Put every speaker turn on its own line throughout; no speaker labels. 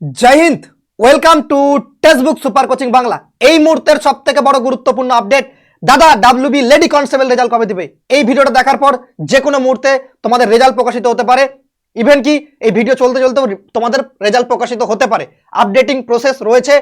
जय Hind welcome to textbook super coaching Bangla. এই মুহূর্তের সবথেকে বড় গুরুত্বপূর্ণ আপডেট, দাদা ডাব্লিউবি লেডি কনস্টেবল রেজাল্ট কবে দিবে? এই ভিডিওটা দেখার পর যে কোনো মুহূর্তে তোমাদের রেজাল্ট প্রকাশিত হতে পারে। ইভেন কি এই ভিডিও চলতে চলতে তোমাদের রেজাল্ট প্রকাশিত হতে পারে। আপডেটিং প্রসেস রয়েছে,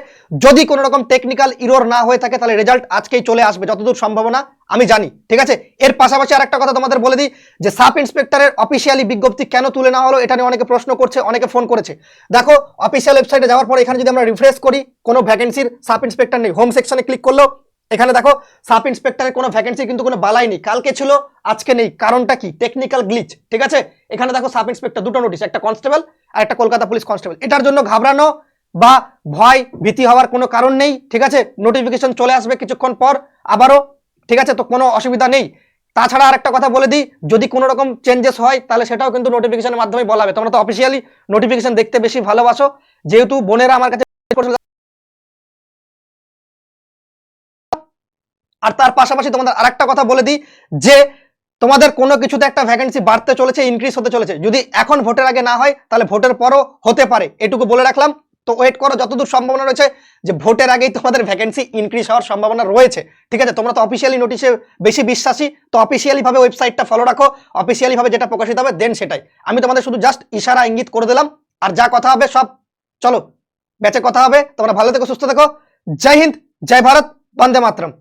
যদি কোনো রকম টেকনিক্যাল ইরর না হয়ে থাকে তাহলে রেজাল্ট আজকেই চলে আসবে যতদূর সম্ভাবনা আমি জানি। ঠিক আছে, এর পাশাপাশি আরেকটা কথা তোমাদের বলে দিই যে সাব ইন্সপেক্টরের অফিসিয়ালি বিজ্ঞপ্তি কেন তুলে না হলো, এটা নিয়ে অনেকে প্রশ্ন করছে, অনেকে ফোন করেছে। দেখো অফিসিয়াল ওয়েবসাইটে যাওয়ার পর এখানে যদি আমরা রিফ্রেশ করি কোনো ভ্যাকেন্সির সাব ইন্সপেক্টর নেই। হোম সেকশনে ক্লিক করলো, এখানে দেখো সাব ইন্সপেক্টরের কোনো ভ্যাকেন্সি কিন্তু কোনো বালাই নেই। কালকে ছিল আজকে নেই, কারণটা কি? Technical glitch. ঠিক আছে, এখানে দেখো সাব ইন্সপেক্টর দুটো নোটিশ, একটা কনস্টেবল আর একটা কলকাতা পুলিশ কনস্টেবল। এটার জন্য ঘাবড়ানো বা ভয় ভীতি হওয়ার কোনো কারণ নেই। ঠিক আছে, নোটিফিকেশন চলে আসবে কিছুক্ষণ পর আবারও। ঠিক আছে, তো কোনো অসুবিধা নেই। তাছাড়া আর একটা কথা বলে দিই, যদি কোনো রকম চেঞ্জেস হয় তাহলে সেটাও কিন্তু নোটিফিকেশনের মাধ্যমে বলা হবে। তোমরা তো অফিসিয়ালি নোটিফিকেশন দেখতে বেশি ভালোবাসো, যেহেতু বোনেরা আমার কাছে। আর তার পাশাপাশি তোমাদের আরেকটা কথা বলে দিই যে তোমাদের কোনো কিছুতে একটা ভ্যাকেন্সি বাড়তে চলেছে, ইনক্রিজ হতে চলেছে। যদি এখন ভোটের আগে না হয় তাহলে ভোটের পরও হতে পারে, এটুকু বলে রাখলাম। তো ওয়েট করো, যতদূর সম্ভাবনা রয়েছে যে ভোটের আগেই তোমাদের ভ্যাকেন্সি ইনক্রিজ হওয়ার সম্ভাবনা রয়েছে। ঠিক আছে, তোমরা তো অফিসিয়ালি নোটিশে বেশি বিশ্বাসী, তো অফিসিয়ালি ভাবে ওয়েবসাইটটা ফলো রাখো, অফিসিয়ালি ভাবে যেটা প্রকাশিত হবে দেন সেটাই। আমি তোমাদের শুধু জাস্ট ইশারা ইঙ্গিত করে দিলাম। আর যা কথা হবে সব চলো ব্যাচে কথা হবে। তোমরা ভালো থেকো, সুস্থ থেকো। জয় হিন্দ, জয় ভারত, বন্দে মাতরম।